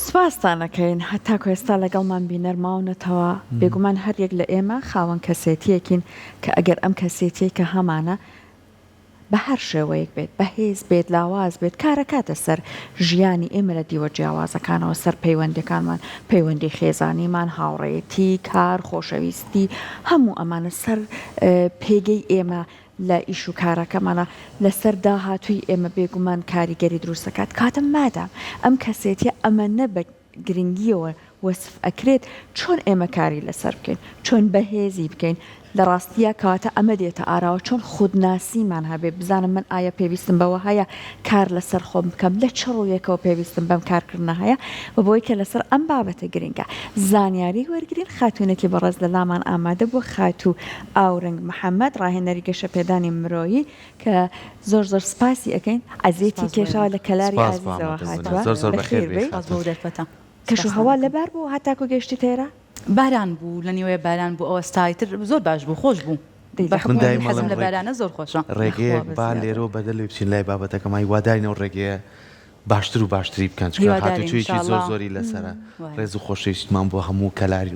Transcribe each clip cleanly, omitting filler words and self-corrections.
سپاسانەکەین هەتاکو ئێستا لەگەڵمان بینەرماونەتەوە بێگومان هەریەک لە ئێمە خاوەن کەسێتیەکین کە ئەگەر ئەم کەسێتی کە هەمانە بە هەر شێوەیەک بێت بەهێز بێت لاواز بێت کارەکاتە سەر ژیانی ئێمە لە دیوە جیاوازەکانەوە سەر پەیوەندەکانمان پەیوەندی خێزانیمان هاوڕێتی کار خۆشەویستی هەموو ئەمانە سەر پێگەی ئێمە لە ئیش و کارەکەمانە لەسەر داهاتووی ئێمە بێگومان کاریگەری دروستەکات کاتم مادام ئەم کەسێتیە ئەمە نەبە گرنگیەوە وەسف ئەکرێت چۆن ئێمە کاری لەسەر بکەین چۆن بەهێزی بکەین لە ڕاستیە کاتە ئەمە دێتە ئاراوە چۆن خودناسیمان هەبێ بزانم من ئایا پێویستم بەوە هەیە کار لەسەر خۆم بکەم لە چ ڕوویەکەوە پێویستم بەم کارکردنە هەیە بە بۆی کە لەسەر ئەم بابەتە گرنگە زانیاری وەرگین خاتوونێکی بەڕێز لە لامان ئامادە بووە خاتوو ئاورنگ محەممەد ڕاهێنەری گەشە پێدانی مرۆیی کە زۆر زۆر سپاسی ئەەکەین عزیێتی کێشاوە لە کەلاری عزیزەوە هاتووە کەش و هەوا لەبار بوو هەتاکو گەشتی تێرە باران بوو لە نیوەیە باران بوو ئەوە ستایتر زۆر باش بوو خۆش بوو حەزم لە بارانە زۆر خۆشە ڕێگەیەک با لێرە بەدەل بچین لای بابەتەکەمای وادارینەوە ڕێگەیە باشتر و باشتری بکەن هاتوچوویەکی زۆر زۆری لەسرە ڕێز و خۆشەویستمان بۆ هەموو کەلاری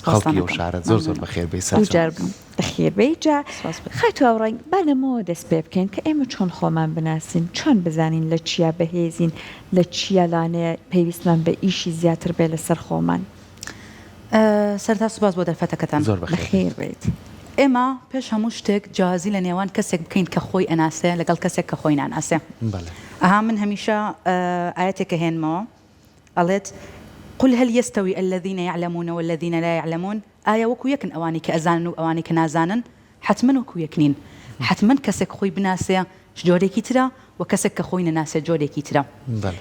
خەڵکی و شارەت زۆر زۆر بەخێربێی سەر بەخێربەی جا خەتوڕنگ بانەمەوە دەست پێ بکەین کە ئێمە چۆن خۆمان بناسین چۆن بزانین لە چیا بەهێزین لە چیا لانەیە پێویستمان بە ئیشی زیاتر بێ لەسەر خۆمان سەرتا سوپاس بۆ دەرفەتەکەتان زۆر بەخێر بێت ئێمە پێش هەموو شتێک جیازی لە نێوان کەسێک بکەین کە خۆی ئەناسێ لەگەڵ کەسێک کە خۆی ناناسێ ئەها من هەمیشە ئاەتێکە هێنمەوە ئەڵێت قل هل يستوي الذين يعلمون والذين لا يعلمون ئایا وەکو یەکن ئەوانی کە ئەزانن و ئەوانی کە نازانن حتمما وەکو یەکنین حتمما کەسێک خۆی بناسێ جۆرێکی ترە و کەسێک کە خۆی نەناسێ جۆرێکی ترە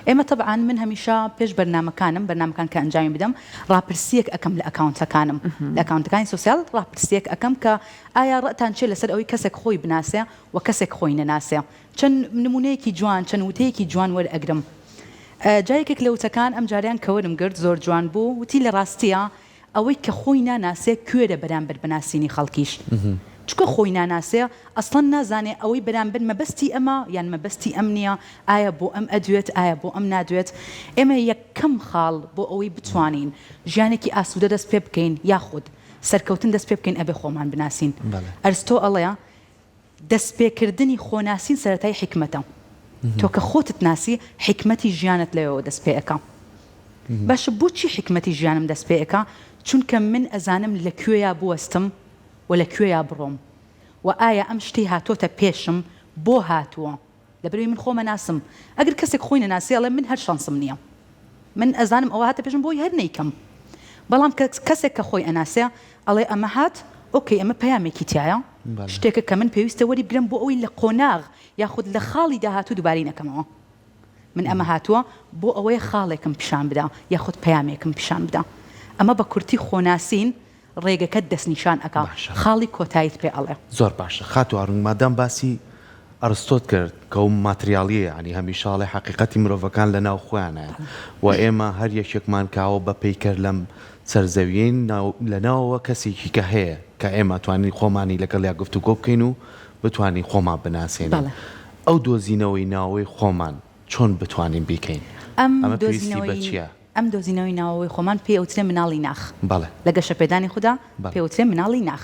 ئێمە طبعا من هەمیشە پێش بەرنامەکان کە ئەنجامی بدەم ڕاپرسیەک ئەەکەم لە ئەکاونتەکانم لە ئەکاونتەکانی سوسیال ڕاپرسیەک ئەەکەم کە ئایا ڕەتان چێ لەسەر ئەوەی کەسێک خۆی بناسێ و کەسێک خۆی نەناسێ چەند نمونەیەکی جوان چەند وتەیەکی جوان وەرئەگرم جایەکێک لە وتەکان ئەم جاریان کەوەرم گرت زۆر جوان بوو وتی لە ڕاستیە ئەوەی کە خۆی ناناسێ کوێرە بەرامبەر بناسینی خەڵکیش چکە خۆی ناناسێ ئەسڵەن نازانێ ئەوەی بەرامبەر مەبەستی ئەمە یان مەبەستی ئەم نییە ئایا بۆ ئەم ئەدوێت ئایا بۆ ئەم نادوێت ئێمە یەکەم خاڵ بۆ ئەوەی بتوانین ژیانێکی ئاسوودە دەست پێ بکەین یاخود سەرکەوتن دەست پێ بکەین ئەبێ خۆمان بناسین ئەرستۆ ئەڵەیە دەستپێکردنی خۆناسین سەرەتای حکمەتە تۆ کە خۆتت ناسی حکمەتی ژیانت لەوەوە دەست پێ ئەەکە باشە بۆچی حکمەتی ژیانم دەست پێ ئەەکە چونکە من ئەزانم لەکوێیە بوەستم و لەکوێیە بڕۆم و ئایا ئەم شتەی هاتۆتە پێشم بۆ هاتووە لەبەرەوەی من خۆمە ناسم ئەگەر کەسێک خۆی نەناسی ئەڵێ من هەر شانسم نییە من ئەزانم ئەوە هاتە پێشم بۆی هەر نەیکەم بەڵام کەسێک کە خۆی ئەناسێ ئەڵێ ئەمە هات ئۆکەی ئەمە پەیامێکی تایە شتێکە کە من پێویستە وەری برم بۆ ئەوەی لە قۆناغ یاخود لە خاڵی داهاتوو دووبارەی نەکەمەوە من ئەمە هاتووە بۆ ئەوەی خاڵێکم پیشان بدا یاخود پەیامێکم پیشان بدا ئەمە بە کورتی خۆناسین ڕێگەکەت دەستنیشان ئەکا خاڵی کۆتاییت پێ ئەڵێ زۆر باشە خاتوڕنگ مادام باسی ئەرستۆت کرد کە و ماتریالیە ینی هەمیشاڵی حقیقەتی مرۆڤەکان لە ناو خۆیانە و ئێمە هەر یەکێکمان کاوە بە پەیکەر لەم سەرزەویین لەناوەوە کەسێکی کە هەیە کە ئێمە توانین خۆمانی لەگەڵ یا گفتوگۆ بکەین و بتوانین خۆمان بناسێنین ئەو دۆزینەوەی ناوەی خۆمان چۆن بتوانین بیکەین ئەمە پێویستی بە چییە؟ ئەم دۆزینەوەی ناوەوەی خۆمان پێوترێ مناڵی ناخ لە گەشە پێدانی خوددا پێوترێ مناڵی ناخ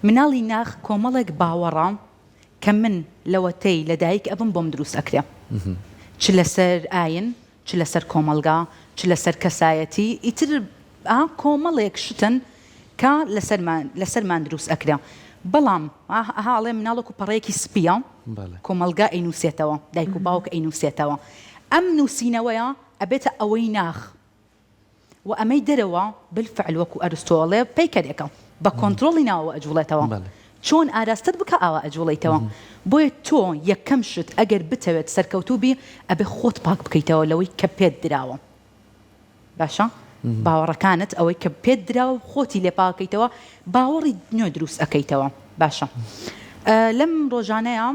مناڵی ناخ کۆمەڵێک باوەڕام کە من لەوەتەی لە دایک ئەبم بۆم دروست ئەکرێ چ لەسەر ئاین چ لەسەر کۆمەلگا چ لەسەر کەسایەتی ئیتر کۆمەڵێک شتن کە لەسەرمان دروست ئەکرێ بەڵام هاڵێ مناڵک و پەڕەیەکی سپیە کۆمەلگا ئەینووسێتەوە دایک و باوک ئەینووسێتەوە ئەم نووسینەوەیە ئەبێتە ئەوەی ناخ و ئەمەی دەرەوە بالفعل وەکو ئەرستۆڵێ پەیکەرێکە بە کۆنتترۆڵی ناوە ئەجوڵێتەوە چۆن ئاراستت بکە ئاوە ئەجوڵیتەوە بۆیە تۆ یەکەم شت ئەگەر بتەوێت سەرکەوتوبی ئەبێ خۆت پاک بکەیتەوە لەوەی کە پێت دراوە باشە باوەڕەکانت ئەوەی کە پێت دراوە خۆتی لێ پاکەیتەوە باوەڕی نوێ دروست ئەەکەیتەوە باشە لەم ڕۆژانەیە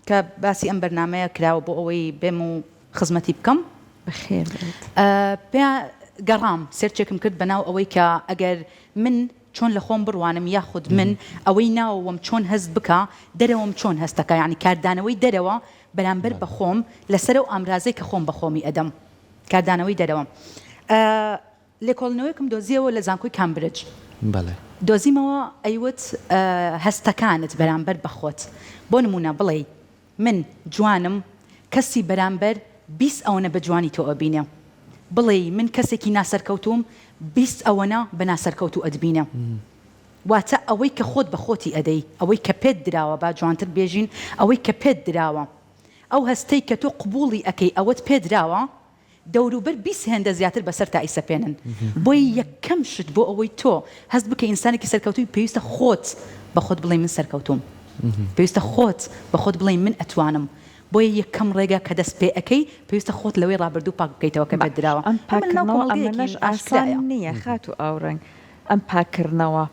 کە باسی ئەم بەرنمەیە کراوە بۆ ئەوەی بێم و خزمەتی بکەم بەخێر گەڕام سێرچێکم کرد بەناو ئەوەی کە ئەگەر من چۆن لە خۆم بڕوانم یاخود من ئەوەی ناوەوەم چۆن هەست بکە دەرەوەم چۆن هەستەکە یعنی کاردانەوەی دەرەوە بەرامبەر بە خۆم لەسەر و ئامرازەی کە خۆم بە خۆمی ئەدەم کاردانەوەی دەرەوە لێکۆڵنەوەیەکم دۆزیەوە لە زانکۆی کامبرج بەڵێ دۆزیمەوە ئەیوت هەستەکانت بەرامبەر بەخۆت بۆ نمونە بڵێ من جوانم کەسی بەرامبەر 20 ئەوەنە بە جوانی تۆ ئەبینێ بڵێ من کەسێکی ناسەرکەوتوم 20 ئەوەنە بە ناسەرکەوتو ئەدبینە واتە ئەوەی کە خۆت بە خۆتی ئەدەی ئەوەی کە پێت دراوە با جوانتر بێژین ئەوەی کە پێت دراوە ئەو هەستەی کە تۆ قبوڵی ئەەکەی ئەوەت پێ دراوە دەوروبەر 20 هێندە زیاتر بەسەر تا ئیسەپێنن بۆی یەکەم شت بۆ ئەوەی تۆ هەست بکە ئینسانێکی سەرکەوتوی پێویستە خۆت بە خۆت بڵێ من سەرکەوتوم پێویستە خۆت بە خۆت بڵێ من ئەتوانم بۆیە یەکەم ڕێگا کە دەست پێ ئەەکەی پێویستە خۆت لەوەی ڕابردوو پاک بکەیتەوە کە بێت دراوە ئەم پاکردنەوە ئەمەش ئاسان نییە خات و ئاورنگ ئەم پاکردنەوە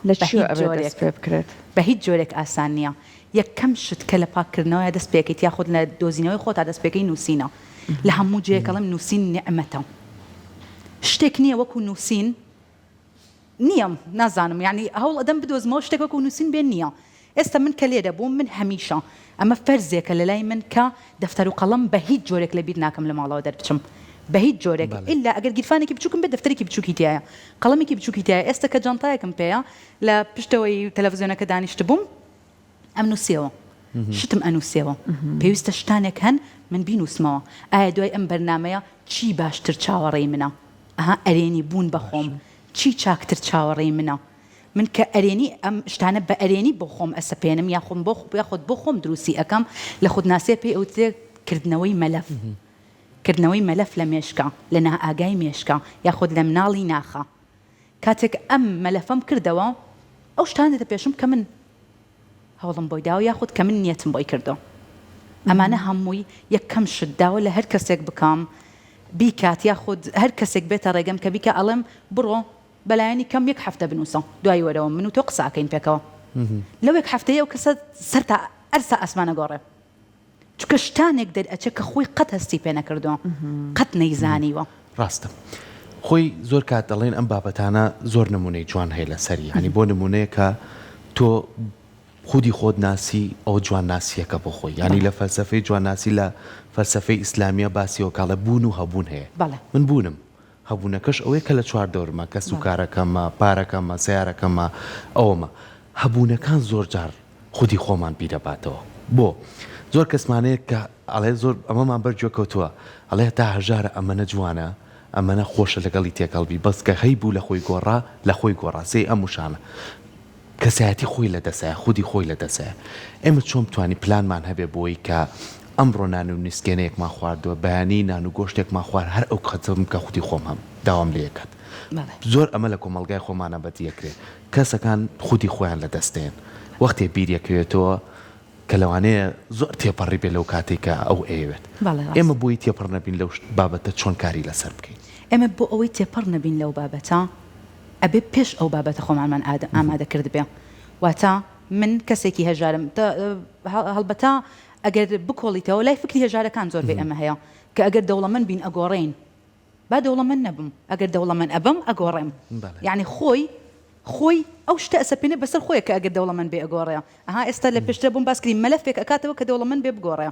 لە چی دەست پێ بکرێت بە هیچ جۆرێک ئاسان نییە یەکەم شت کە لە پاکردنەوەی دەست پێکەیت یا خۆت لە دۆزینەوەی خۆت تا دەست پێکەی نووسینە لە هەموو جێکەڵم نووسین نعمەتە شتێک نییە وەکو نووسین نییەم نازانم یعنی هەوڵ ئەدەم بدۆزمەوە شتێک وەکو نووسین بێن نییە ئێستا من کە لێرە بووم من هەمیشە ئەمە فەرزێکە لە لای من کە دەفتەر و قەڵەم بە هیچ جۆرێک لەبیر ناکەم لە ماڵەوە دەربچم بە هیچ جۆرێک ئللا ئەگەر گیرفانێکی بچووکم بێت دەفتەرێکی بچووکی تایە قەڵەمێکی بچووکی تایە ئێستا کە جانتایەکم پێەیە لە پشتەوەی تەلەڤیزیۆنەکە دانیشت بووم ئەم نووسیەوە شتم ئەنووسێەوە پێویستە شتانێک هەن من بینوسمەوە ئایا دوای ئەم بەرنمەیە چی باشتر چاوەڕێی منە ئەها ئەرێنی بوون بەخۆم چی چاکتر چاوەڕێی منە من کە ئەرێنی ئەم شتانە بە ئەرێنی بۆ خۆم ئەسەپێنم یا خۆم بۆ یاخۆت بۆ خۆم دروستی ئەەکەم لە خودناسیە پێی ئەوتێ کردنەوەی مەلەف کردنەوەی مەلەف لە مێشکە لە نائاگای مێشکە یاخود لە مناڵی ناخە کاتێک ئەم مەلەفەم کردەوە ئەو شتان دێتە پێشم کە من هەوڵم بۆی داوە یاخود کە من نیەتم بۆی کردو ئەمانە هەمووی یەکەم شت داوە لە هەر کەسێک بکەم بیکات یاخود هەر کەسێک بێتە ڕێگەم کە بیکە ئەڵێم بڕۆ بەلایەنی کەم یەک هەفتە بنووسە دوای وەرەوە من و تۆ قساکەین پێکەوە لەو یەک هەفتەیە و کەسە سەر تا ئەرسا ئەسمانە گۆڕێ چونکە شتانێک دەرئەچێ کە خۆی قەت هەستی پێ نەکردووە قەت نەیزانیوە ڕاستە خۆی زۆر کات دەڵێن ئەم بابەتانە زۆر نمونەی جوان هەیە لە سەری هەنی بۆ نمونەیە کە تۆ خودی خۆت ناسی ئەو جوان ناسیەکە بۆ خۆی ینی لە فەلسەفەی جوان ناسی لە فەلسەفەی ئیسلامیە باسیەوە کاڵە بوون و هەبوون هەیە من بوونم هەبوونەکەش ئەوەیە کە لە چوار دەورمە کە سوکارەکەمە پارەکەمە سیارەکەمە ئەوەمە هەبوونەکان زۆر جار خودی خۆمان بیرەباتەوە بۆ زۆر کەسمانەیە کە ئەڵێ زۆر ئەمەمان بەرجۆ کەوتووە ئەڵێ تا هەژارە ئەمەنە جوانە ئەمەنە خۆشە لەگەڵی تێکەڵبی بەس کە هەی بوو لە خۆی گۆڕا لە خۆی گۆڕاسی ئەم وشانە کەسایەتی خۆی لە دەسایە خودی خۆی لە دەسایە ئێمە چۆن توانی پلانمان هەبێ بۆی کە ئەمڕۆ نان و نیسکێنەیەکمان خواردووە بەیانی نان و گۆشتێکمان خوارد هەر ئەو قەتم کە خودی خۆم هەم داوام لە یەکات زۆر ئەمە لە کۆمەلگای خۆمانە بەدیەکرێت کەسەکان خودی خۆیان لە دەستێن وەختێ بیریەکەوێتەوە کە لەوانەیە زۆر تێپەڕی بێ لەو کاتێککە ئەو ئەوێت ئێمە بۆی تێپەڕ نەبین لەو بابەتە چۆن کاری لەسەر بکەین ئێمە بۆ ئەوەی تێپەڕ نەبین لەو بابەتە ئەبێ پێش ئەو بابەتە خۆمانمان ئامادە کرد بێ واتە من کەسێکی هەژارم هەڵبەتە ئەگەر بکۆڵیتەوە لای فکری هێژارەکان زۆر بێ ئەمە هەیە کە ئەگەر دەوڵەمەند بین ئەگۆڕین با دەوڵەمەند نەبم ئەگەر دەوڵەمەند ئەبم ئەگۆڕێم یعنی خۆی ئەو شتە ئەسەپێنێ بەسەر خۆی کە ئەگەر دەوڵەمەند بێ ئەگۆڕێ ئەها ئێستا لە پێشتر بووم باسکرین مەلەفێک ئەکاتەوە کە دەوڵەمەند بێ بگۆڕێ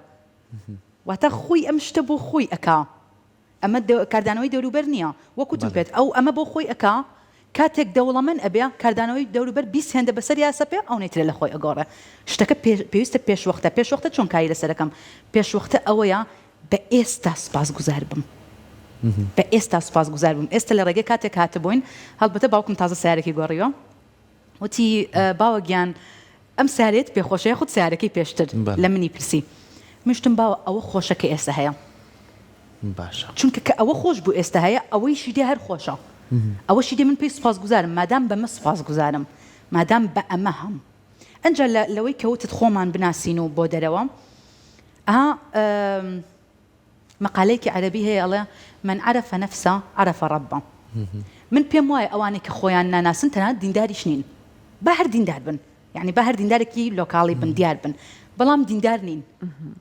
واتە خۆی ئەم شتە بۆ خۆی ئەکا ئەمە کاردانەوەی دەوروبەر نییە وەکوتم پێت ئەو ئەمە بۆ خۆی ئەکا کاتێک دەوڵەمەند ئەبێ کاردانەوەی دەوروبەر 20 هێندە بەسەر یاسەپێ ئەو نەیترێ لە خۆی ئەگۆڕێ شتەکە پێویستە پێشوەختە چۆن کاری لەسەرەکەم پێشوەختە ئەوەیە بە ئێستا سپاسگوزار بم بە ئێستا سپاسگوزار بم ئێستا لە ڕێگەی کاتێک هاتبووین هەڵبەتە باوکم تازە سیارێکی گۆڕیوە وتی باوە گیان ئەم سارێت پێخۆشەیە خود سیارەکەی پێشتر لە منی پرسی مشتم باوە ئەوە خۆشەکە ئێستا هەیە باشە چونکە کە ئەوە خۆش بوو ئێستا هەیە ئەوەیشی دێ هەر خۆشە ئەوەشی دێ من پێی سپاسگوزارم مادام بەمە سپاسگوزارم مادام بە ئەمە هەم ئەنجا لەوەی کەوتت خۆمان بناسین و بۆ دەرەوە مقالەیەکی عەرەبی هەیە ئەڵێ من عرف نفسه عرف ربه من پێم وایە ئەوانێک کە خۆیان ناناسن تەنانەت دینداریش نین با هەر دیندار بن یعنی با هەر دیندارێکی لۆکاڵی بن دیار بن بەڵام دیندار نین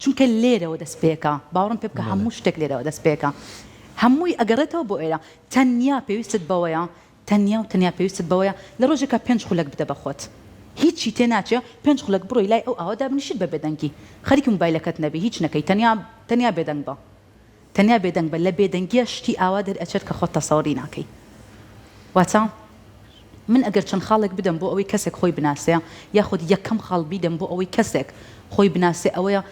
چونکە لێرەوە دەست پێکە باوەڕم پێ بکە هەموو شتێک لێرەوە دەست پێکە هەمووی ئەگەڕێتەوە بۆ ئێرە تەنیا پێویستت بەوەیە تەنیا پێویستت بەوەیە لە ڕۆژێکە 5 خولەک بدە بەخۆت هیچی تێ ناچێ 5 خولەک بڕۆی لای ئەو ئاوەدا بنیشت بە بێدەنگی خەریکی موبایلەکەت نەبی هیچ نەکەی تەنیا بێدەنگ بە تەنیا بێدەنگ بە لە بێدەنگیە شتی ئاوا دەرئەچێت کە خۆت تەسەوری ناکەی واتە من ئەگەر چەند خاڵێک بدەم بۆ ئەوەی کەسێک خۆی بناسێ یاخود یەکەم خاڵ بیدەم بۆ ئەوەی کەسێک خۆی بناسێ ئەوەیە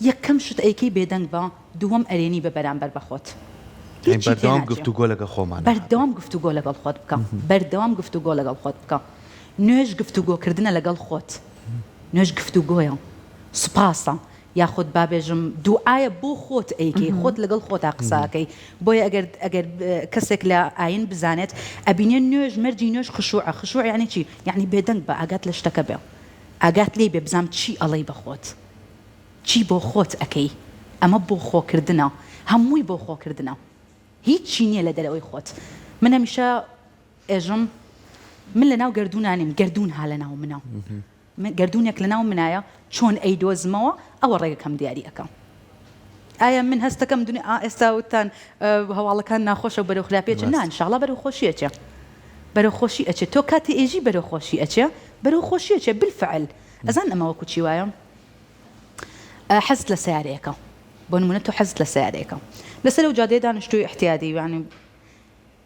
یەکەم شت ئەیکەی بێدەنگ بە دووەم ئەرێنی بە بەرامبەر بەخۆت بەردەوام گفتوگۆ لەگەڵ خۆمان بەردەوام گفتوگۆ لەگەڵ خۆت بکە بەردەوام گفتوگۆ لەگەڵ خۆت بکە نوێژ گفتوگۆکردنە لەگەڵ خۆت نوێژ گفتوگۆیە سوپاسە یاخود بابێژم دوعاە بۆ خۆت ئەیکەی خۆت لەگەڵ خۆتا قساکەی بۆیە ئەگەر کەسێک لە ئاین بزانێت ئەبینێ نوێژ مەرجی نوێژ خشوع یعنی چی یعنی بێدەنگ بە ئاگات لە شتەکە بێ ئاگات لێ بێ بزانم چی ئەڵێی بە خۆت چی بۆ خۆت ئەەکەی ئەمە بۆ خۆکردنە هەمووی بۆ خۆکردنە هیچ چی نییە لە دەرەوەی خۆت من هەمیشە ئێژم من لە ناو گردوونانیم گردوون ها لە ناو منە گردوونێک لە ناو منایە چۆن ئەیدۆزمەوە ئەوە ڕێگەکەم دیاری ئەەکەم ئایا من هەستەکەم دونی ئێستا وتان هەواڵەکان ناخۆشە و بەرەو خراپێچ نان شاڵا بەرەو خۆشی ئەچێ بەرەو خۆشی ئەچێت تۆ کاتی ئێژی بەرەو خۆشی ئەچێ بەرەو خۆشی ئەچێ بالفعل ئەزان ئەمە وەکو چی وایە حەزت لە سیارەیەەکە بۆ نمونە تۆ حەزت لە سیارەیەەکە لەسەر و جادەیە دانیشتووی احتیادی یعنی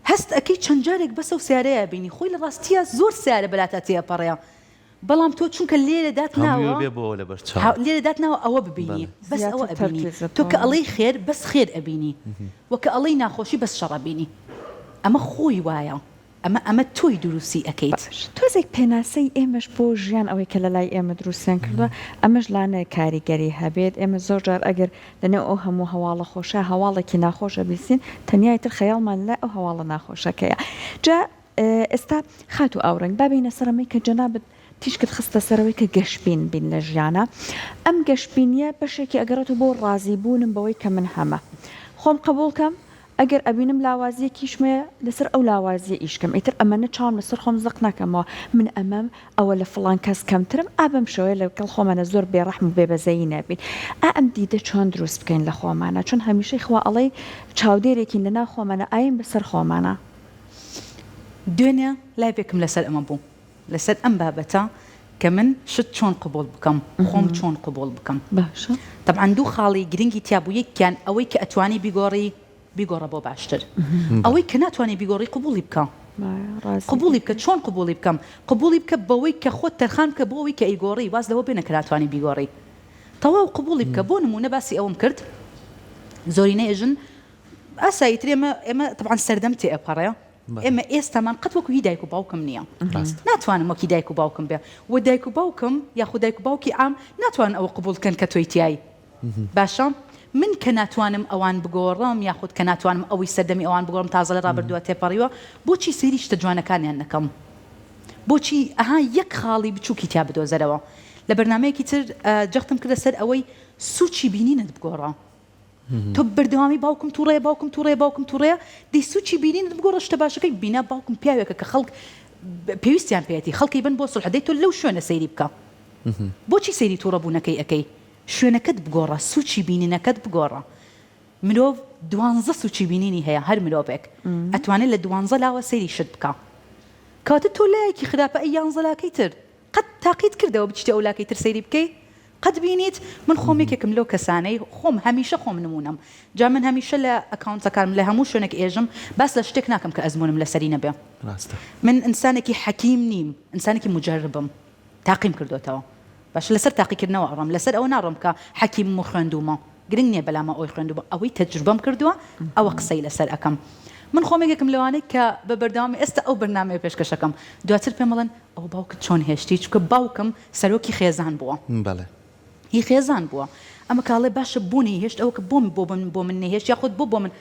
هەست ئەەکەی چەند جارێک بەسە و سیارەیە بینی خۆی لە ڕاستیە زۆر سیارە بەلاتە تێپەڕەیە بەڵام تۆ چونکە لێرە داتناوە ئەوە ببینی بەس ئەوە ئەبینی تۆ کە ئەڵەی خێر بەس خێر ئەبینی وەکە ئەڵەی ناخۆشی بەس شەڕەبینی ئەمە خۆی وایە ئەمە تۆی دروستی ئەەکەیت تۆزێک پێناسەی ئێمەش بۆ ژیان ئەوەی کە لە لای ئێمە دروستیان کردووە ئەمەش لانە کاریگەری هەبێت ئێمە زۆر جار ئەگەر لەنێو ئەو هەموو هەواڵە خۆشە هەواڵێکی ناخۆشە بیسین تەنیایتر خەیاڵمان لە ئەو هەواڵە ناخۆشەکەیە جا ئێستا خات و ئاورنگ بابینە سەرەمەی کە جەنابەت تیشکت خستە سەرەوەی کە گەشتبین بین لە ژیانە ئەم گەشتبینیە بەشێکی ئەگەڕێت بۆ ڕازیبوونم بەوەی کە من هەمە خۆم قبولکەم ئەگەر ئەبینم لاوازیەکیشمەیە لەسەر ئەو لاوازیە ئیشکەم ئیتر ئەمەنە چاوم لەسەر خۆم زەق ناکەمەوە من ئەمەم ئەوە لە فڵان کەس کەمترم ئابم شەوەیە لەگەڵ خۆمانە زۆر بێڕەحم و بێبەزەیی نەبین ئەم دیدە چۆن دروست بکەین لە خۆمانە چون هەمیشەی خوا ئەڵێ چاودێرێکی لەناو خۆمانە ئایم بەسەر خۆمانە دوێنێ لای بێکم لەسەر ئەمە بوو لەسەر ئەم بابەتە کە من شت چۆن قبول بکەم خۆم چۆن قبول بکەم باشە طبعا دوو خاڵی گرنگی تیابوو یەکیان ئەوەی کە ئەتوانی بیگۆڕە بۆ باشتر ئەوەی کە ناتوانێت بیگۆڕی قبولی بکە قبولی بکە چۆن قبولی بکەم قبولی بکە بەوەی کە خۆت تەرخان بکە بۆەوەی کە ئەیگۆڕی واز لەوە بێنە کە ناتوانانی بیگۆڕی تەواو قبولی بکە بۆ نمونە باسی ئەوم کرد زۆرینەی ئێژن ئاساییتر ئێمە طبعا سەردەم تێ ئەپەڕێ ئێمە ئێستامان قەت وەکو هی دایک و باوکم نییە ناتوانم وەکی دایک و باوکم بێ و دایک و باوکم یاخود دایک و باوکی عام ناتوان ئەوە قبولکەن کە تۆی تیایی باشە من کە ناتوانم ئەوان بگۆڕم یاخود کە ناتوانم ئەوی سەردەمی ئەوان بگۆڕم تازە لە ڕابردووە تێپەڕیوە بۆچی سەیری شتە جوانەکانیان نەکەم بۆچی ئەها یەک خاڵی بچووکی تیا بدۆزەرەوە لە بەرنامەیەکی تر جەختم کردە سەر ئەوەی سوچی بینینت بگۆڕە تۆ بەردەوامی باوکم تووڕێ دەی سوچی بینینت بگۆڕە شتە باشەکەی بینە باوکم پیاوێکە کە خەڵک پێویستیان پێێتی خەڵکی بن بۆ سڵحەدەی تۆ لەو شوێنە سەیری بکە بۆچی سەیری تووڕەبوونەکەی ئەەکەی شوێنەکەت بگۆڕە سوچی بینینەکەت بگۆڕە مرۆڤ 12 سوچی بینینی هەیە هەر مرۆڤێک ئەتوانێت لە 12 لاوە سەیری شت بکە کاتە تۆ لایەکی خراپە ئەی 11 لاکەی تر قەت تاقیت کردەوە بچیتە ئەو لاکەی تر سەیری بکەی قەت بینیت من خۆمێکێکم لەو کەسانەی خۆم هەمیشە خۆم نمونم جا من هەمیشە لە ئەکاونتەکانم لە هەموو شوێنێک ئێژم باس لە شتێک ناکەم کە ئەزمونم لەسەری نەبێ من ئینسانێکی حەکیم نیم ئینسانێکی مجربم تاقیم کردوتەوە باش لەسەر تاقیکردنەوە ئەڕم لەسەر ئەوە ناڕم کە حەکیم و خوێندومە گرنگ نییە بەلامە ئەوی خوێندومە ئەوەی تەجروبەم کردووە ئەوە قسەی لەسەر ئەەکەم من خۆمێکێکم لەوانەیە کە بە بەردەوامی ئێستا ئەو بەرنامەیە پێشکەشەکەم دواتر پێم بڵێن ئەو باوکت چۆن هێشتی چونکە باوکم سەرۆکی خێزان بووە هی خێزان بووە ئەمە کاڵێ باشە بوونی هێشت ئەوە کە بۆ من نەهێشت یاخود بۆ من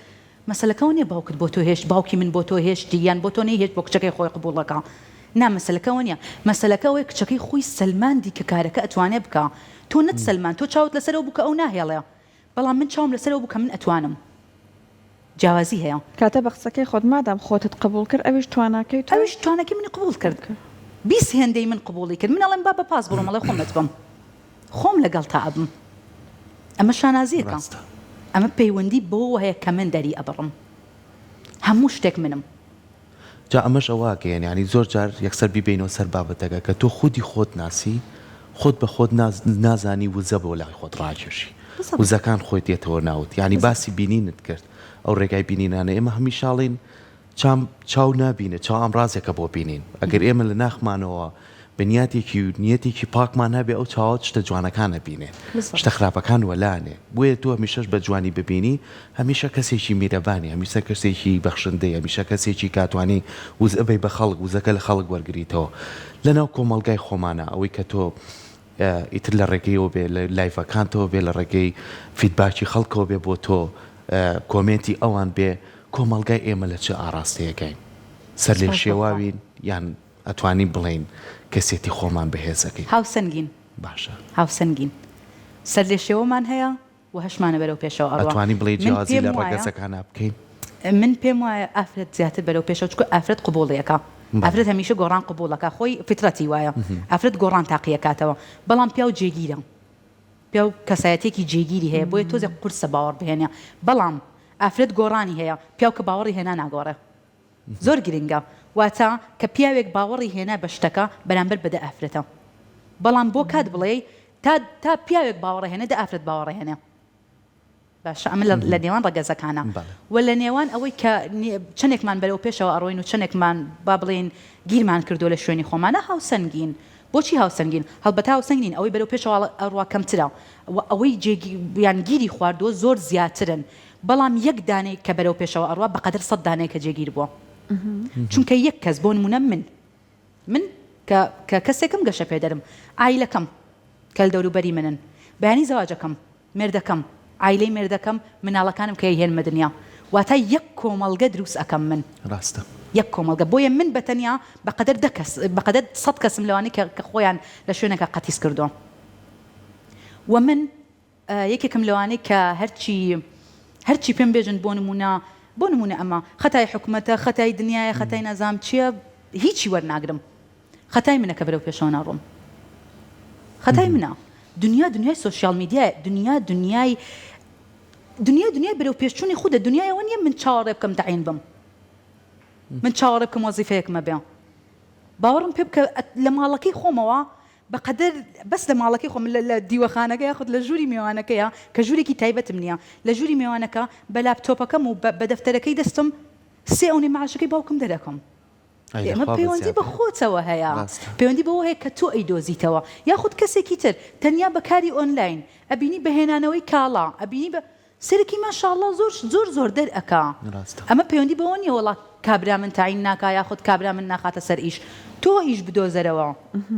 مەسەلەکەەوە نیە باوکت بۆ تۆ هێشت باوکی من بۆ تۆ هێشتی یان بۆ تۆ نەهێشت بۆ کچەکەی خۆی قبوڵەکە نا مەسەلەکەەوە نیە مەسەلەکەەوەی کچەکەی خۆی سەلماندی کە کارەکە ئەتوانێ بکە تۆ نەت سەلمان تۆ چاوت لەسەرەوە بووکە ئەو ناهێڵێ بەڵام من چاوم لەسەرەوە بووکە من ئەتوانم جیاوازی هەیە کاتە بە قسەکەی خۆت مادام خۆتت قبول کرد ئەویش تواناکەی ئەویش توانەکەی من قبول کرد بیست هێندەی من قبولی کرد من ئەڵێم با بە پاس بڕۆم ئەڵێ خۆم ئەتبم خۆم لەگەڵ تا ئەبم ئەمە شانازیەکە ئەمە پەیوەندی بۆ هەیە کە من دەری ئەبڕم هەموو شتێک منم جا ئەمەش ئەوواکە ینی زۆر جار یەکسەر بیبینەوە سەر بابەتەکە کە تۆ خودی خۆت ناسی خۆت بە خۆت نازانی وزە بۆ لای خۆت ڕاکێشی وزەکان خۆی دێتەوە ناوت یعنی باسی بینینت کرد ئەو ڕێگای بینینانە ئێمە هەمیشاڵین چاو نبینە چاو ئەمڕازێکە بۆ بینین ئەگەر ئێمە لە ناخمانەوە بنیاتێکی و نیەتێکی پاکمان هەبێ ئەو چاوات شتە جوانەکانە بینێ شتە خراپەکان وەلانێ بۆیە تۆ هەمیشەش بە جوانی ببینی هەمیشە کەسێکی میرەبانی هەمیشە کەسێکی بەخشندەی هەمیشە کەسێکی کاتوانی وز ئەبەی بە خەڵک وزەکە لە خەڵک وەرگریتەوە لەناو کۆمەڵگای خۆمانە ئەوەی کە تۆ ئیتر لە ڕێگەیەوە بێ لە لایڤەکانتەوە بێ لە ڕێگەی فیدباکی خەڵکەوە بێ بۆ تۆ کۆمنتی ئەوان بێ کۆمەڵگای ئێمە لە چه ئاراستەیەکەین سەر لێ شێواوین یان ئەتوانین بڵین کەسێتی خۆمان بەهێزەکەی هاوسەنگین باشە هاوسەنگین سەر لێ شێوەمان هەیە و هەشمانە بەرەو پێشەوە ئەڕوا ئەتوانی بڵێ جیازی لە ڕەگەزەکانە بکەین من پێم وایە ئافرەت زیاتر بەرەو پێشەوە چکو ئافرەت قبوڵیەکە ئافرەت هەمیشە گۆڕان قبوڵەکە خۆی فترەتی وایە ئافرەت گۆڕان تاقیەکاتەوە بەڵام پیا و جێگیرە پیا و کەسایەتێکی جێگیری هەیە بۆیە تۆزێک قورسە باوەڕ بهێنێ بەڵام ئافرەت گۆڕانی هەیە پیا و کە باوەڕی هێنا ناگۆڕێ زۆر گرنگە واتە کە پیاوێک باوەڕی هێنا بە شتەکە بەرامبەر بەدە ئافرەتە بەڵام بۆ کات بڵێ تا پیاوێک باوەڕی هێنە دە ئافرەت باوەڕی هێنێ باشە ئەمە لە نێوان ڕەگەزەکانە و لە نێوان ئەوەی کە چەندێکمان بەرەو پێشەوە ئەڕۆین و چەندێکمان با بڵێن گیرمان کردو لە شوێنی خۆمانە هاوسەنگین بۆچی هاوسەنگین هەڵبەتا هاوسەنگین ئەوەی بەرەو پێشەوە ئەڕوا کەمترە ئەوەی یان گیری خواردووە زۆر زیاترن بەڵام یەک دانەی کە بەرەو پێشەوە ئەڕوا بەقەدر 100 دانەیە کە جێگیر بووە چونکە یەک کەس بۆ نمونە من کە کەسێکم گەشە پێ دەرم ئایلەکەم کە لە دەوروبەری منن بەیانی زەواجەکەم مێردەکەم ئایلەی مێردەکەم مناڵەکانم کە هێنمە دنیا واتە یەک کۆمەڵگە دروست ئەەکەم من ڕاستە یەک کۆمەڵگە بۆیە من بەتەنیا بەقەدر 100 کەسم لەوانی کە خۆیان لە شوێنەکە قەتیس کردووە و من یەکێکم لەوانەی کە هەرچی پێم بێژن بۆ نمونە ئەمە خەتای حکومەتە خەتای دنیاە خەتای نەزام چییە هیچی وەرناگرم خەتای منە کە بەرەو پێشەوە ناڕۆم خەتای منە دنیای سوشیال میدیای دنیای بەرەو پێشچوونی خودە دنیایەوە نییە من چاوەڕێ بکەم تەعین بم من چاوەڕێ بکەم وەزیفەیەکمە بێ باوەڕم پێ بکە لە ماڵەکەی خۆمەوە بەقەدر بەس لە ماڵەکەی خۆم لە دیوەخانەکە یاخود لە ژووری میوانەکەیە کە ژوورێکی تایبەتم نییە لە ژووری میوانەکە بە لاپتۆپەکەم و بە دەفتەرەکەی دەستم 3 ئەو معاشەکەی باوکم دەرەکەم ئێمە پەیوەندی بە خۆتەوە هەیە پەیوەندی بەوە هەیە کە تۆ ئەیدۆزیتەوە یاخود کەسێکی تر تەنیا بەکاری ئۆنلاین ئەبینی بەهێنانەوەی کاڵا ئەبینی بە سەرکی ماشاءالله زۆر دەرئەکا ئەمە پەیوەندی بەوە نیە وەڵا کابرا من تاعین ناکا یاخود کابرا من ناخاتە سەر ئیش تۆ ئیش بدۆزەرەوە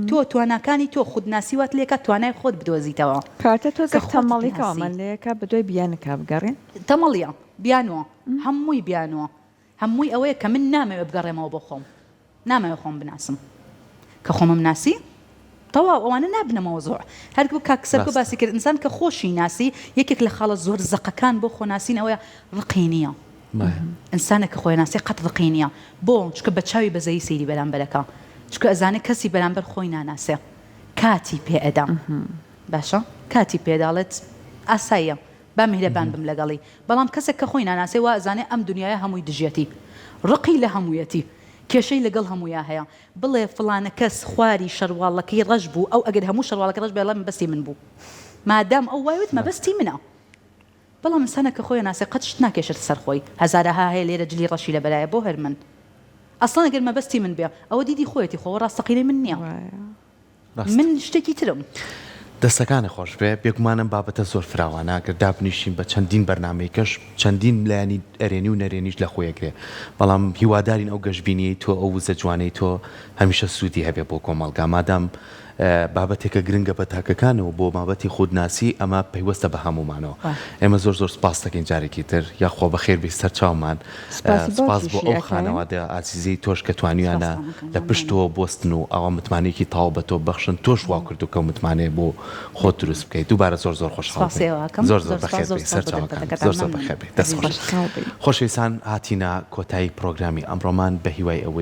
تۆ تواناکانی تۆ خودناسیوات لێکە توانای خۆت بدۆزیتەوە کاتە تۆ تەمەڵیکەوە مەلەیەکە بەدوای بیانەکە بگەڕێن تەمەڵیە بیانوە هەمووی بیانوە هەمووی ئەوەیە کە من نامەوێت بگەڕێمەوە بۆ خۆم نامەوێت خۆم بناسم کە خۆمم ناسی تەواو ئەوانە نابنەمەوە زۆر هەرگوو کاکسەر بۆ باسی کرد ئینسان کە خۆشی ناسی یەکێک لە خاڵە زۆر زەقەکان بۆ خۆناسینەوەیە ڕقی نییە ئینسانە کە خۆی ناسی قەت ڕقی نییە بۆ چکە بە چاوی بەزەی سەیری بەرامبەرەکە چکە ئەزانێت کەسی بەرامبەر خۆی ناناسێ کاتی پێ ئەدا باشە کاتی پێداڵێت ئاساییە با میهرەبان بم لەگەڵی بەڵام کەسێک کە خۆی ناناسێ وا ئەزانێ ئەم دنیاە هەمووی دژێتی ڕقی لە هەموویەتی کێشەی لەگەڵ هەموویە هەیە بڵێ فڵانە کەس خواری شەرواڵەکەی ڕەش بوو ئەو ئەگەر هەموو شەرواڵەکە ڕەش بێڵە مەبەستی من بوو مادام ئەو وایوت مەبەستی منە بەڵام ئینسانە کە خۆی ناسێ قەت شت ناکێشێت سەر خۆی هەزارەها هەیە لێرە جلی ڕەشی لە بەلایە بۆ هەر من ئەسڵان ئەگەر مەبەستی من بێ ئەوە دیدی خۆیەتی خۆ ڕاستەقینەی من نییە من شتێکی ترم دەستەکانی خۆش بێ بێگومانم بابەتە زۆر فراوانە کە دابنیشین بە چەندین بەرنمەیەکەش چەندین لایانی ئەرێنی و نەرێنیش لە خۆیەکرێ بەڵام هیوادارین ئەو گەشتبینی تۆ ئەو وزە جوانەی تۆ هەمیشە سوودی هەبێ بۆ کۆمەڵگا مادام بابەتێکە گرنگە بە تاکەکانەوە بۆ مابەتی خودناسی ئەمە پەیوەستە بە هەمومانەوە ئێمە زۆر سپاس دەکەین جارێکی تر یاخوا بەخێر بێ سەر چاومان سپاس بۆ ئەو خانەوادە ئازیزەی تۆش کە توانیانە لە پشتەوە بۆستن و ئەوە متمانێکی تاو بە تۆ بەخشن تۆش وا کردو کە متمانێ بۆ خۆت دروست بکەیت دووبارە زۆر خۆشحاڵ زۆر بەخێر بێ سەر چاوەکان زۆر بەخێر بێ دەست خۆشەویستان هاتینە کۆتایی پرۆگرامی ئەمڕۆمان بە هیوای ئەوەی